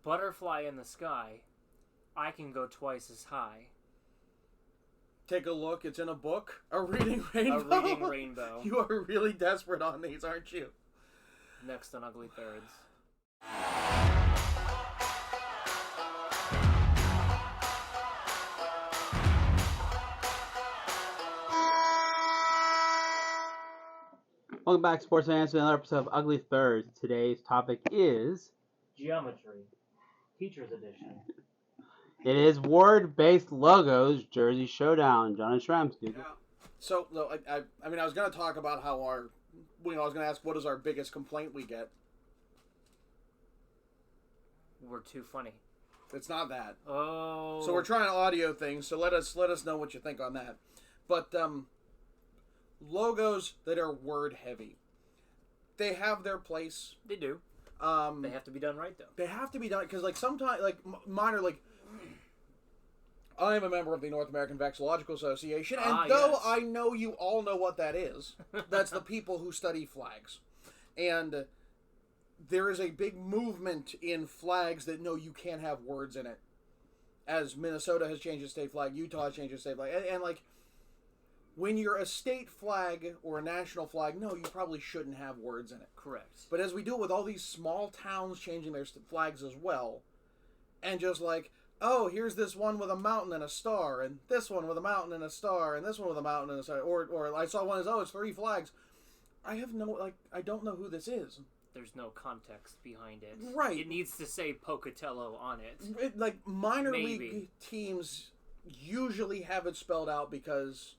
butterfly in the sky, I can go twice as high. Take a look. It's in a book. A reading rainbow. A reading rainbow. You are really desperate on these, aren't you? Next on Ugly Thirds. Welcome back, sports fans, to another episode of Ugly Thirds. Today's topic is Geometry. Teacher's Edition. it is word-based logos, Jersey Showdown. John and Shramps, dude. Yeah. So, no, I mean, I was going to talk about how I was going to ask what is our biggest complaint we get. We're too funny. It's not that. Oh. So we're trying audio things. So let us know what you think on that. But logos that are word heavy, they have their place. They do. They have to be done right, though. They have to be done because, like, sometimes, like, mine are like. I am a member of the North American Vexillological Association, and though I know you all know what that is, that's the people who study flags. And there is a big movement in flags that no, you can't have words in it. As Minnesota has changed its state flag, Utah has changed its state flag. And like, when you're a state flag or a national flag, no, you probably shouldn't have words in it. Correct. But as we do it with all these small towns changing their flags as well, and just like, oh, here's this one with a mountain and a star, and this one with a mountain and a star, and this one with a mountain and a star. Or I saw one as, oh, it's 3 flags. I have no, like, I don't know who this is. There's no context behind it. Right. It needs to say Pocatello on it. Like, minor league teams usually have it spelled out because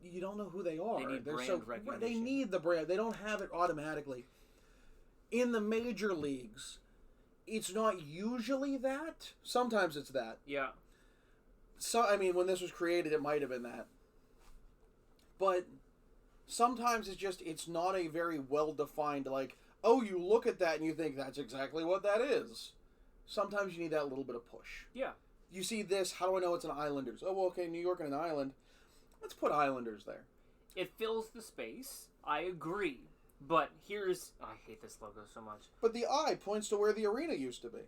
you don't know who they are. They need brand recognition. They need the brand. They don't have it automatically. In the major leagues, it's not usually that. Sometimes it's that. Yeah. So, I mean, when this was created, it might have been that. But sometimes it's not a very well-defined, like, oh, you look at that and you think that's exactly what that is. Sometimes you need that little bit of push. Yeah. You see this, how do I know it's an Islanders? Oh, well, okay, New York and an island. Let's put Islanders there. It fills the space. I agree. But I hate this logo so much. But the I points to where the arena used to be.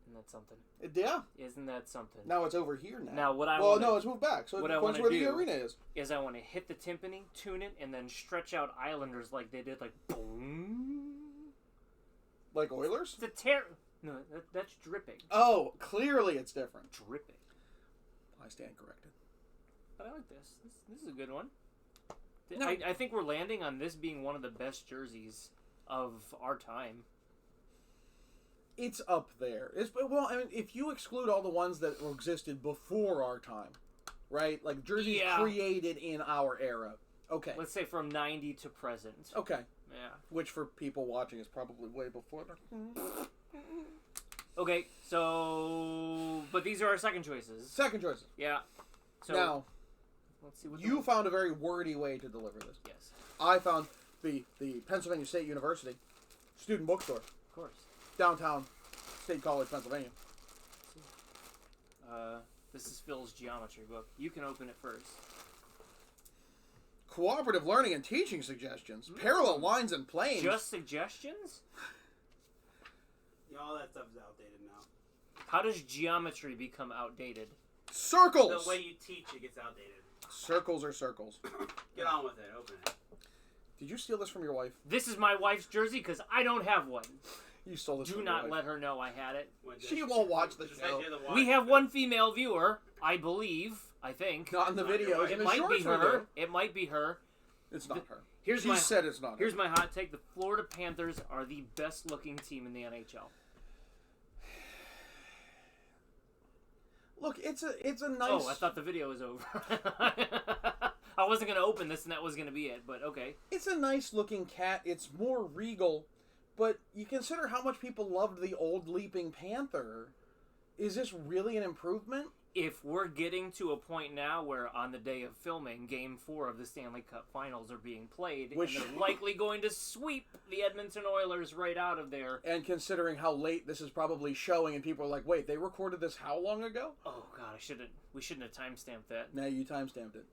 Isn't that something? Yeah. Isn't that something? Now it's over here now. Now what no, it's moved back. So it points where the arena is. I want to hit the timpani, tune it, and then stretch out Islanders like they did, like boom. Like Oilers? It's No, that's dripping. Oh, clearly it's different. Dripping. I stand corrected. But I like this. This is a good one. No. I think we're landing on this being one of the best jerseys of our time. It's up there. Well, I mean, if you exclude all the ones that existed before our time, right? Like jerseys created in our era. Okay. Let's say from 90 to present. Okay. Yeah. Which for people watching is probably way before. Okay, so... But these are our second choices. Second choices. Yeah. So, now, let's see what you found a very wordy way to deliver this. Yes. I found the Pennsylvania State University student bookstore. Of course. Downtown State College, Pennsylvania. This is Phil's geometry book. You can open it first. Cooperative learning and teaching suggestions. Parallel lines and planes. Just suggestions? Yeah, all that stuff is outdated now. How does geometry become outdated? Circles! The way you teach it gets outdated. Circles are circles. Get on with it. Open it. Did you steal this from your wife? This is my wife's jersey because I don't have one. You stole this Do from not your wife. let her know I had it. She won't watch the show. We have one female viewer, I believe. I think. Not in the videos. It might be her. It might be her. It's not her. She said it's not her. Here's my hot take. The Florida Panthers are the best looking team in the NHL. Look, it's a nice... Oh, I thought the video was over. I wasn't going to open this and that was going to be it, but okay. It's a nice looking cat. It's more regal. But you consider how much people loved the old Leaping Panther. Is this really an improvement? If we're getting to a point now where on the day of filming, Game 4 of the Stanley Cup Finals are being played, and they're likely going to sweep the Edmonton Oilers right out of there. And considering how late this is probably showing, and people are like, wait, they recorded this how long ago? Oh, God, we shouldn't have timestamped that. No, you timestamped it.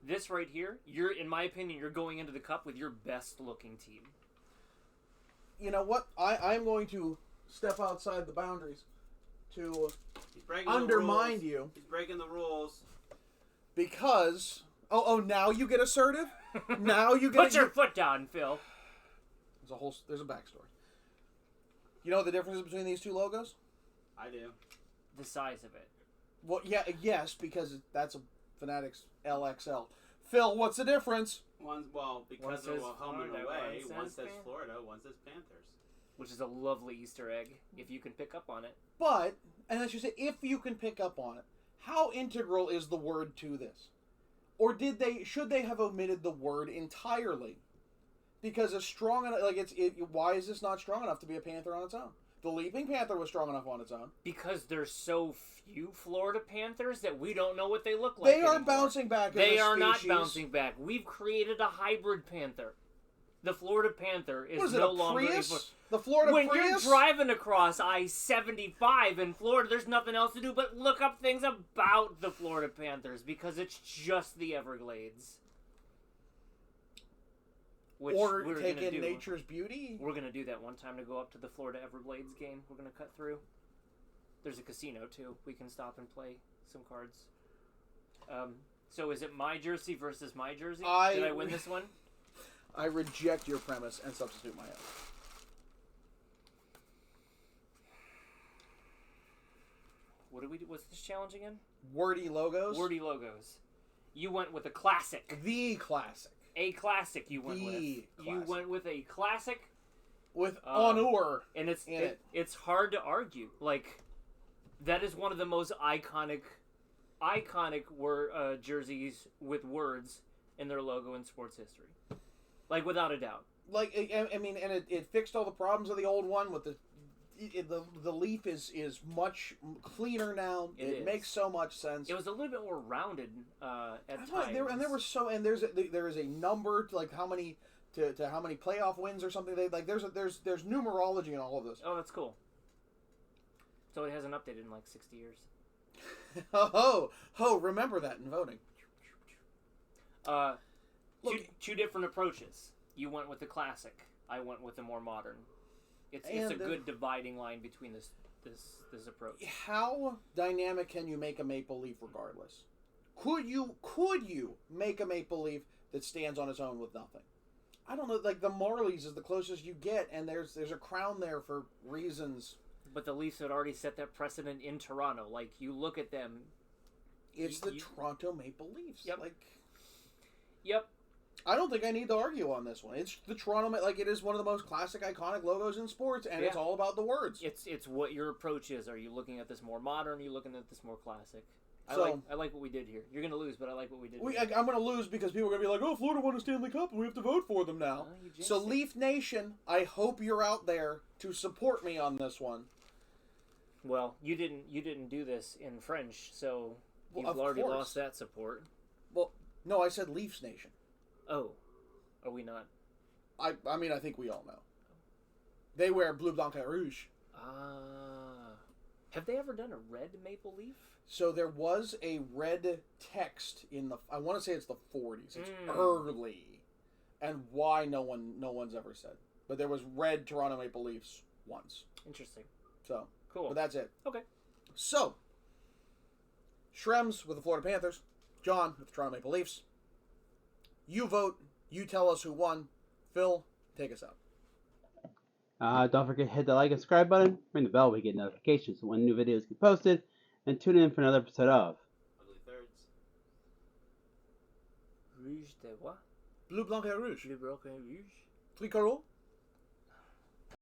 This right here, in my opinion, you're going into the Cup with your best-looking team. you know what? I'm going to step outside the boundaries to undermine you. He's breaking the rules. Because now you get assertive? Now you get Put your foot down, Phil. There's a backstory. You know what the difference is between these two logos? I do. The size of it. Well, yes, because that's a Fanatics LXL. Phil, what's the difference? Because they're home and away. One says Florida, one says Panthers. Which is a lovely Easter egg, if you can pick up on it. But, and as you say, if you can pick up on it, how integral is the word to this? Or should they have omitted the word entirely? Because a strong enough, why is this not strong enough to be a Panther on its own? The Leaping Panther was strong enough on its own. Because there's so few Florida Panthers that we don't know what they look like anymore. Bouncing back as a species. They are not bouncing back. We've created a hybrid panther. The Florida Panther is no longer Prius? The Florida Prius? When you're driving across I-75 in Florida, there's nothing else to do but look up things about the Florida Panthers because it's just the Everglades. Which or take in nature's beauty. We're going to do that one time to go up to the Florida Everglades game. We're going to cut through. There's a casino, too. We can stop and play some cards. So is it my jersey versus my jersey? Did I win this one? I reject your premise and substitute my own. What do we do? What's this challenge again? Wordy logos. Wordy logos. You went with a classic. The classic. A classic you went with. Classic. You went with a classic. With honor. And it's hard to argue. Like, that is one of the most iconic jerseys with words in their logo in sports history. Like, without a doubt. Like, I mean, and it fixed all the problems of the old one with the leaf is much cleaner now. It makes so much sense. It was a little bit more rounded at times. There is a number to like how many to how many playoff wins or something. There's numerology in all of this. Oh, that's cool. So it hasn't updated in like 60 years. Remember that in voting. Two different approaches. You went with the classic. I went with the more modern. It's a good dividing line between this approach. How dynamic can you make a maple leaf regardless? Could you make a maple leaf that stands on its own with nothing? I don't know. Like the Marlies is the closest you get, and there's a crown there for reasons. But the Leafs had already set that precedent in Toronto. Like you look at them. It's the Toronto Maple Leafs. Yep. Yep. I don't think I need to argue on this one. It's the Toronto, it is one of the most classic, iconic logos in sports, and it's all about the words. It's what your approach is. Are you looking at this more modern? Are you looking at this more classic? I like what we did here. You're going to lose, but I like what we did here. I'm going to lose because people are going to be like, oh, Florida won a Stanley Cup, and we have to vote for them now. So Leaf Nation, I hope you're out there to support me on this one. Well, you didn't do this in French, so you've already lost that support. Well, no, I said Leafs Nation. Oh, are we not? I mean, I think we all know. They wear bleu, blanc, et rouge. Have they ever done a red maple leaf? So there was a red text in I want to say it's the 40s. It's early, and why no one's ever said. But there was red Toronto Maple Leafs once. Interesting. So cool. But that's it. Okay. So Shrems with the Florida Panthers, John with the Toronto Maple Leafs. You vote. You tell us who won. Phil, take us out. Don't forget to hit the like and subscribe button. Ring the bell. We get notifications when new videos get posted. And tune in for another episode of Ugly Thirds. Rouge de what? Bleu, blanc, et rouge. Bleu, blanc, et rouge. Tricolore.